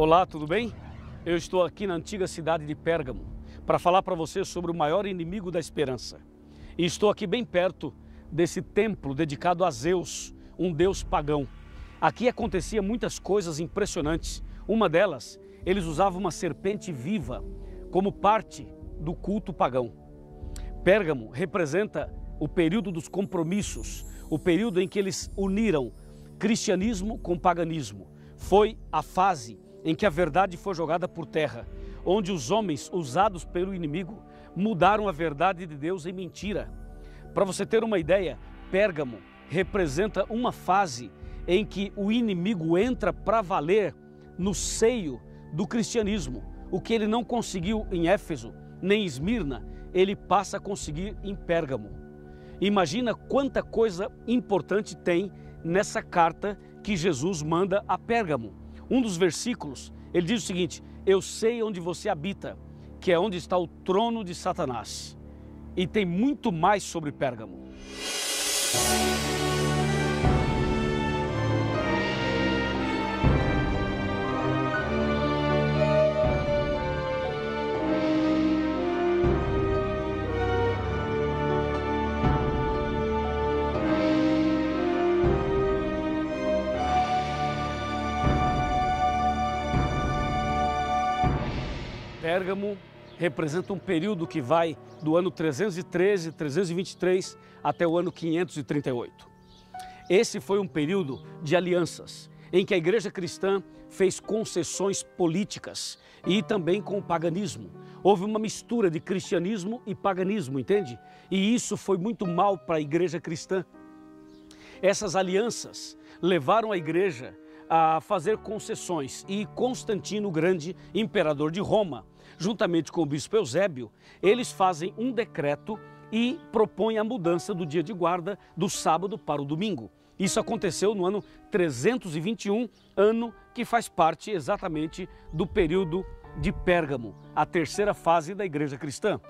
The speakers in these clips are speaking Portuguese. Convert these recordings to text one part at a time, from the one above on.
Olá, tudo bem? Eu estou aqui na antiga cidade de Pérgamo para falar para você sobre o maior inimigo da esperança. E estou aqui bem perto desse templo dedicado a Zeus, um deus pagão. Aqui acontecia muitas coisas impressionantes. Uma delas, eles usavam uma serpente viva como parte do culto pagão. Pérgamo representa o período dos compromissos, o período em que eles uniram cristianismo com paganismo. Foi a fase em que a verdade foi jogada por terra, onde os homens usados pelo inimigo mudaram a verdade de Deus em mentira. Para você ter uma ideia, Pérgamo representa uma fase em que o inimigo entra para valer no seio do cristianismo. O que ele não conseguiu em Éfeso, nem em Esmirna, ele passa a conseguir em Pérgamo. Imagina quanta coisa importante tem nessa carta que Jesus manda a Pérgamo. Um dos versículos, ele diz o seguinte: eu sei onde você habita, que é onde está o trono de Satanás. E tem muito mais sobre Pérgamo. Pérgamo representa um período que vai do ano 313, 323 até o ano 538. Esse foi um período de alianças, em que a igreja cristã fez concessões políticas e também com o paganismo. Houve uma mistura de cristianismo e paganismo, entende? E isso foi muito mal para a igreja cristã. Essas alianças levaram a igreja a fazer concessões e Constantino o Grande, imperador de Roma, juntamente com o bispo Eusébio, eles fazem um decreto e propõem a mudança do dia de guarda do sábado para o domingo. Isso aconteceu no ano 321, ano que faz parte exatamente do período de Pérgamo, a terceira fase da igreja cristã.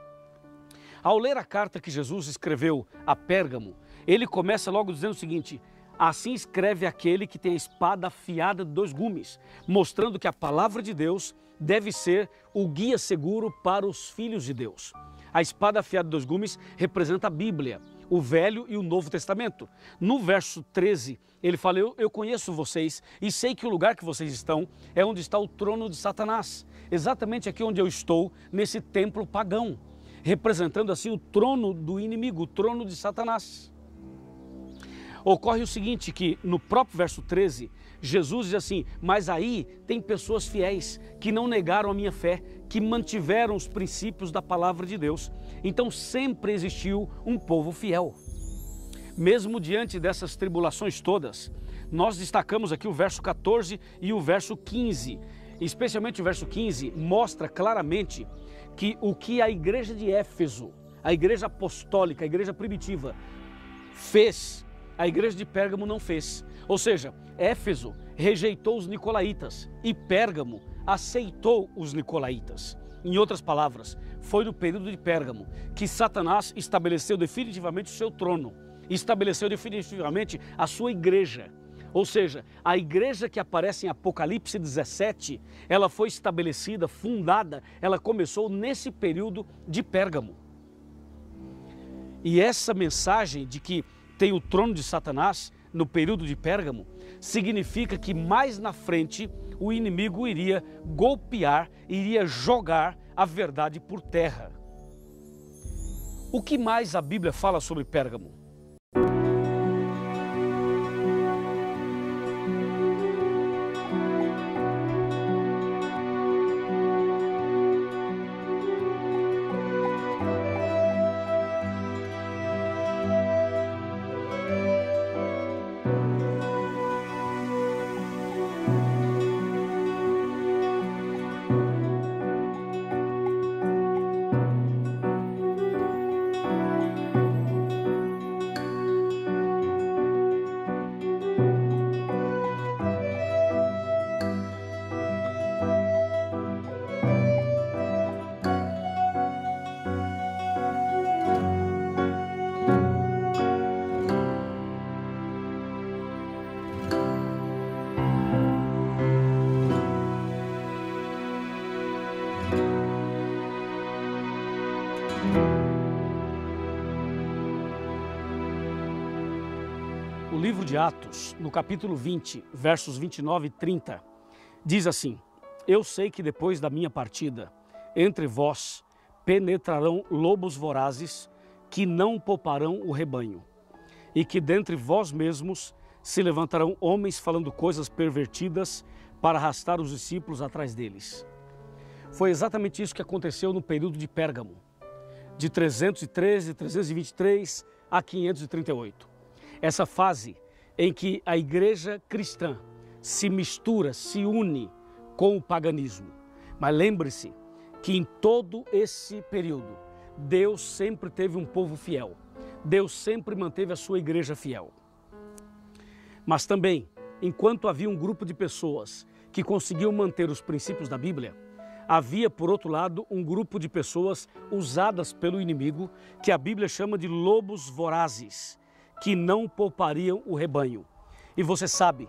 Ao ler a carta que Jesus escreveu a Pérgamo, ele começa logo dizendo o seguinte: assim escreve aquele que tem a espada afiada de 2 gumes, mostrando que a palavra de Deus deve ser o guia seguro para os filhos de Deus. A espada afiada de 2 gumes representa a Bíblia, o Velho e o Novo Testamento. No verso 13, ele fala: eu conheço vocês e sei que o lugar que vocês estão é onde está o trono de Satanás. Exatamente aqui onde eu estou, nesse templo pagão, representando assim o trono do inimigo, o trono de Satanás. Ocorre o seguinte, que no próprio verso 13, Jesus diz assim: mas aí tem pessoas fiéis que não negaram a minha fé, que mantiveram os princípios da palavra de Deus. Então sempre existiu um povo fiel. Mesmo diante dessas tribulações todas, nós destacamos aqui o verso 14 e o verso 15. Especialmente o verso 15 mostra claramente que o que a igreja de Éfeso, a igreja apostólica, a igreja primitiva, fez, a igreja de Pérgamo não fez. Ou seja, Éfeso rejeitou os nicolaítas e Pérgamo aceitou os nicolaítas. Em outras palavras, foi no período de Pérgamo que Satanás estabeleceu definitivamente o seu trono, estabeleceu definitivamente a sua igreja. Ou seja, a igreja que aparece em Apocalipse 17, ela foi estabelecida, fundada, ela começou nesse período de Pérgamo. E essa mensagem de que tem o trono de Satanás no período de Pérgamo, significa que mais na frente o inimigo iria golpear, iria jogar a verdade por terra. O que mais a Bíblia fala sobre Pérgamo? livro de Atos, no capítulo 20, versos 29 e 30, diz assim: Eu sei que depois da minha partida, entre vós penetrarão lobos vorazes que não pouparão o rebanho, e que dentre vós mesmos se levantarão homens falando coisas pervertidas para arrastar os discípulos atrás deles. Foi exatamente isso que aconteceu no período de Pérgamo, de 313, 323 a 538. Essa fase em que a igreja cristã se mistura, se une com o paganismo. Mas lembre-se que em todo esse período, Deus sempre teve um povo fiel. Deus sempre manteve a sua igreja fiel. Mas também, enquanto havia um grupo de pessoas que conseguiam manter os princípios da Bíblia, havia, por outro lado, um grupo de pessoas usadas pelo inimigo, que a Bíblia chama de lobos vorazes, que não poupariam o rebanho. E você sabe,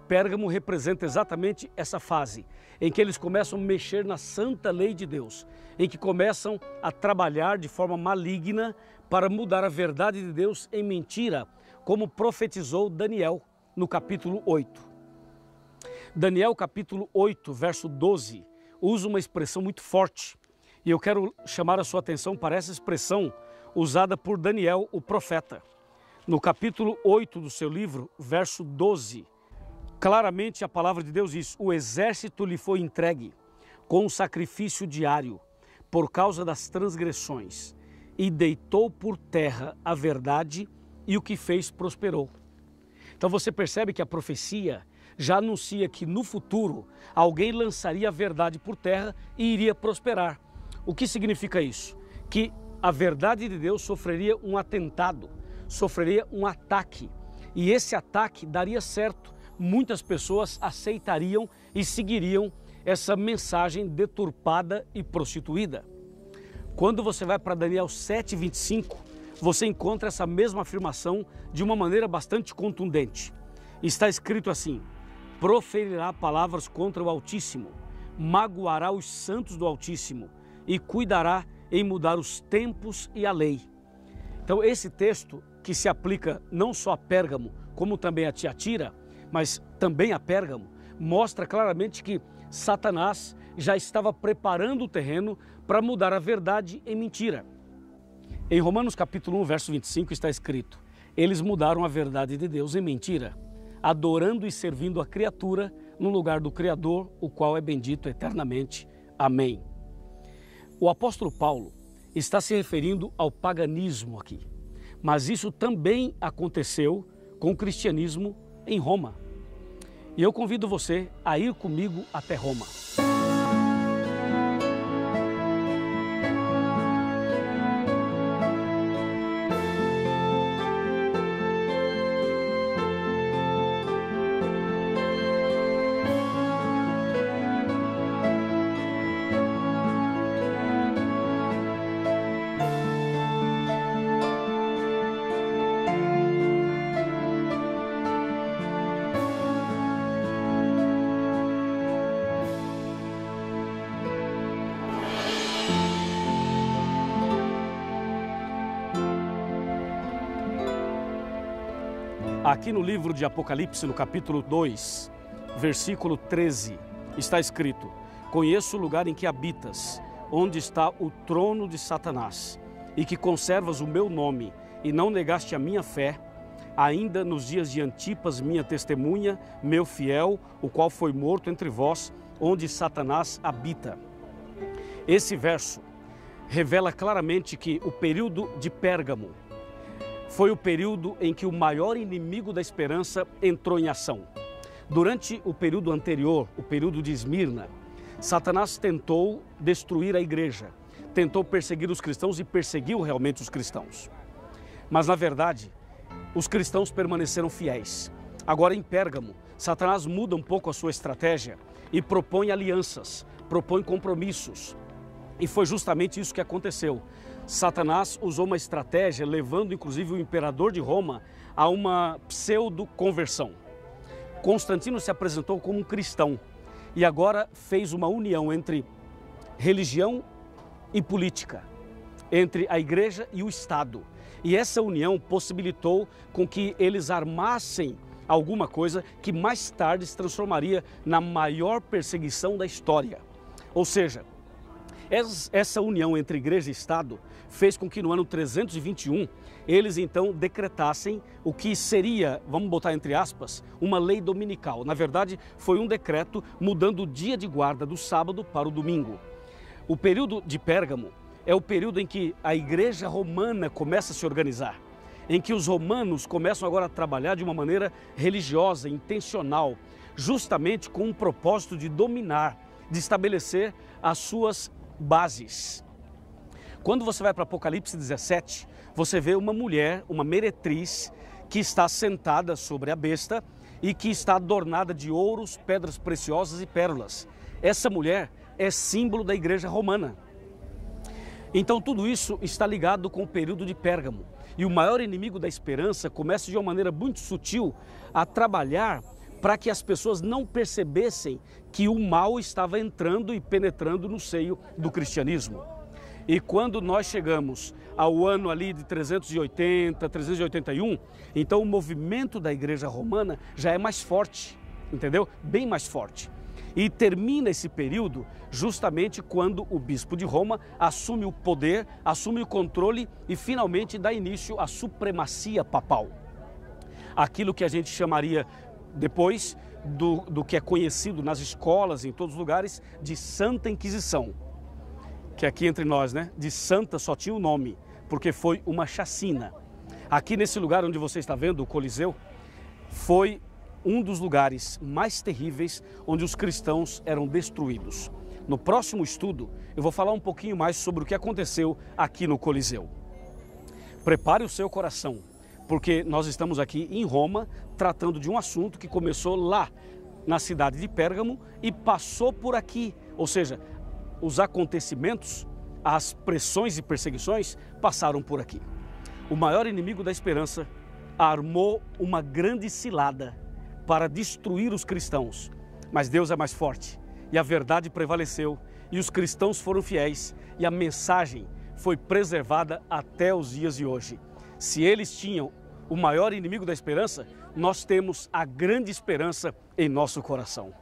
Pérgamo representa exatamente essa fase, em que eles começam a mexer na santa lei de Deus, em que começam a trabalhar de forma maligna para mudar a verdade de Deus em mentira, como profetizou Daniel no capítulo 8. Daniel capítulo 8, verso 12, usa uma expressão muito forte, e eu quero chamar a sua atenção para essa expressão usada por Daniel, o profeta. No capítulo 8 do seu livro, verso 12, claramente a palavra de Deus diz: o exército lhe foi entregue com um sacrifício diário por causa das transgressões, e deitou por terra a verdade, e o que fez prosperou. Então você percebe que a profecia já anuncia que no futuro alguém lançaria a verdade por terra e iria prosperar. O que significa isso? Que a verdade de Deus sofreria um atentado, sofreria um ataque, e esse ataque daria certo. Muitas pessoas aceitariam e seguiriam essa mensagem deturpada e prostituída. Quando você vai para Daniel 7:25, você encontra essa mesma afirmação de uma maneira bastante contundente. Está escrito assim: proferirá palavras contra o Altíssimo, magoará os santos do Altíssimo e cuidará em mudar os tempos e a lei. Então esse texto, que se aplica não só a Pérgamo, como também a Tiatira, mas também a Pérgamo, mostra claramente que Satanás já estava preparando o terreno para mudar a verdade em mentira. Em Romanos capítulo 1, verso 25 está escrito: eles mudaram a verdade de Deus em mentira, adorando e servindo a criatura no lugar do Criador, o qual é bendito eternamente. Amém. O apóstolo Paulo está se referindo ao paganismo aqui, mas isso também aconteceu com o cristianismo em Roma. E eu convido você a ir comigo até Roma. Aqui no livro de Apocalipse, no capítulo 2, versículo 13, está escrito: conheço o lugar em que habitas, onde está o trono de Satanás, e que conservas o meu nome, e não negaste a minha fé, ainda nos dias de Antipas, minha testemunha, meu fiel, o qual foi morto entre vós, onde Satanás habita. Esse verso revela claramente que o período de Pérgamo foi o período em que o maior inimigo da esperança entrou em ação. Durante o período anterior, o período de Esmirna, Satanás tentou destruir a igreja, tentou perseguir os cristãos e perseguiu realmente os cristãos. Mas, na verdade, os cristãos permaneceram fiéis. Agora, em Pérgamo, Satanás muda um pouco a sua estratégia e propõe alianças, propõe compromissos. E foi justamente isso que aconteceu. Satanás usou uma estratégia, levando inclusive o imperador de Roma a uma pseudo-conversão. Constantino se apresentou como um cristão e agora fez uma união entre religião e política, entre a igreja e o Estado. E essa união possibilitou com que eles armassem alguma coisa que mais tarde se transformaria na maior perseguição da história. Ou seja, essa união entre igreja e Estado fez com que no ano 321 eles então decretassem o que seria, vamos botar entre aspas, uma lei dominical. Na verdade, foi um decreto mudando o dia de guarda do sábado para o domingo. O período de Pérgamo é o período em que a igreja romana começa a se organizar, em que os romanos começam agora a trabalhar de uma maneira religiosa, intencional, justamente com um propósito de dominar, de estabelecer as suas bases. Quando você vai para Apocalipse 17, você vê uma mulher, uma meretriz, que está sentada sobre a besta e que está adornada de ouros, pedras preciosas e pérolas. Essa mulher é símbolo da igreja romana. Então tudo isso está ligado com o período de Pérgamo. E o maior inimigo da esperança começa de uma maneira muito sutil a trabalhar para que as pessoas não percebessem que o mal estava entrando e penetrando no seio do cristianismo. E quando nós chegamos ao ano ali de 380, 381, então o movimento da igreja romana já é mais forte, entendeu? Bem mais forte. E termina esse período justamente quando o bispo de Roma assume o poder, assume o controle e finalmente dá início à supremacia papal. Aquilo que a gente chamaria depois do que é conhecido nas escolas, em todos os lugares, de Santa Inquisição. Que aqui entre nós, né, de santa só tinha o nome, porque foi uma chacina. Aqui nesse lugar onde você está vendo, o Coliseu, foi um dos lugares mais terríveis onde os cristãos eram destruídos. No próximo estudo, eu vou falar um pouquinho mais sobre o que aconteceu aqui no Coliseu. Prepare o seu coração, porque nós estamos aqui em Roma tratando de um assunto que começou lá na cidade de Pérgamo e passou por aqui, ou seja, os acontecimentos, as pressões e perseguições passaram por aqui. O maior inimigo da esperança armou uma grande cilada para destruir os cristãos, mas Deus é mais forte e a verdade prevaleceu e os cristãos foram fiéis e a mensagem foi preservada até os dias de hoje. Se eles tinham o maior inimigo da esperança, nós temos a grande esperança em nosso coração.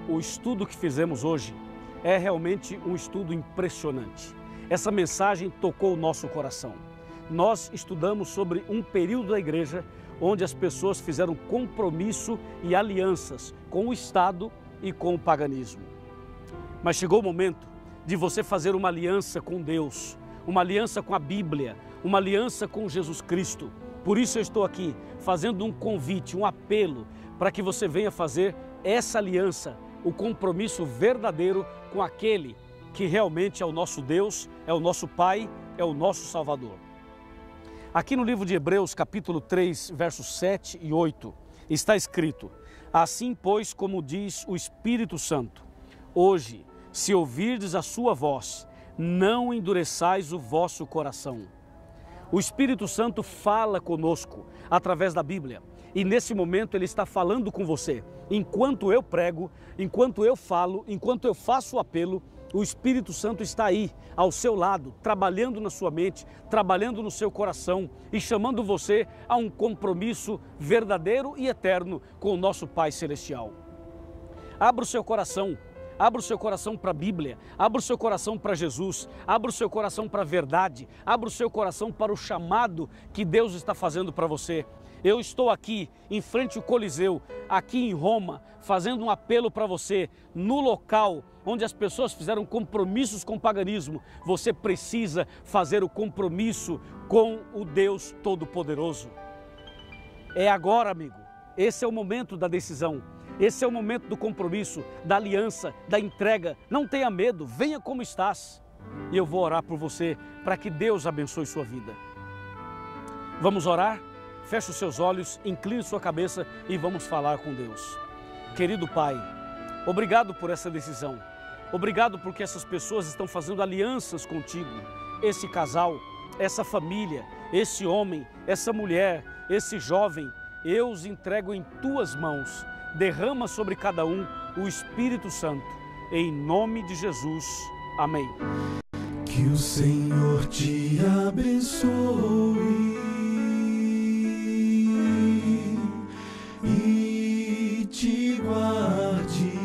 O estudo que fizemos hoje é realmente um estudo impressionante. Essa mensagem tocou o nosso coração. Nós estudamos sobre um período da igreja onde as pessoas fizeram compromisso e alianças com o Estado e com o paganismo. Mas chegou o momento de você fazer uma aliança com Deus, uma aliança com a Bíblia, uma aliança com Jesus Cristo. Por isso eu estou aqui fazendo um convite, um apelo para que você venha fazer essa aliança, o compromisso verdadeiro com aquele que realmente é o nosso Deus, é o nosso Pai, é o nosso Salvador. Aqui no livro de Hebreus, capítulo 3, versos 7 e 8, está escrito: assim, pois, como diz o Espírito Santo, hoje, se ouvirdes a sua voz, não endureçais o vosso coração. O Espírito Santo fala conosco através da Bíblia. E nesse momento Ele está falando com você. Enquanto eu prego, enquanto eu falo, enquanto eu faço o apelo, o Espírito Santo está aí, ao seu lado, trabalhando na sua mente, trabalhando no seu coração e chamando você a um compromisso verdadeiro e eterno com o nosso Pai Celestial. Abra o seu coração. Abra o seu coração para a Bíblia, abra o seu coração para Jesus, abra o seu coração para a verdade, abra o seu coração para o chamado que Deus está fazendo para você. Eu estou aqui, em frente ao Coliseu, aqui em Roma, fazendo um apelo para você, no local onde as pessoas fizeram compromissos com o paganismo. Você precisa fazer o compromisso com o Deus Todo-Poderoso. É agora, amigo. Esse é o momento da decisão. Esse é o momento do compromisso, da aliança, da entrega. Não tenha medo, venha como estás. E eu vou orar por você para que Deus abençoe sua vida. Vamos orar? Feche os seus olhos, incline sua cabeça e vamos falar com Deus. Querido Pai, obrigado por essa decisão. Obrigado porque essas pessoas estão fazendo alianças contigo. Esse casal, essa família, esse homem, essa mulher, esse jovem, eu os entrego em tuas mãos. Derrama sobre cada um o Espírito Santo. Em nome de Jesus. Amém. Que o Senhor te abençoe e te guarde.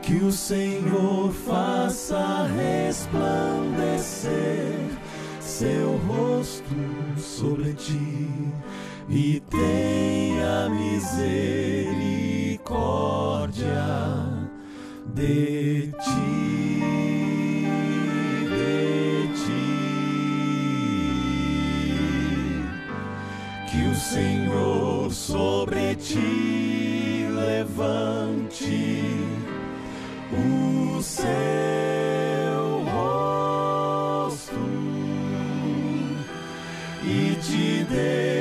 Que o Senhor faça resplandecer seu rosto sobre ti e tenha misericórdia de ti, Que o Senhor sobre ti levante o seu rosto e te dê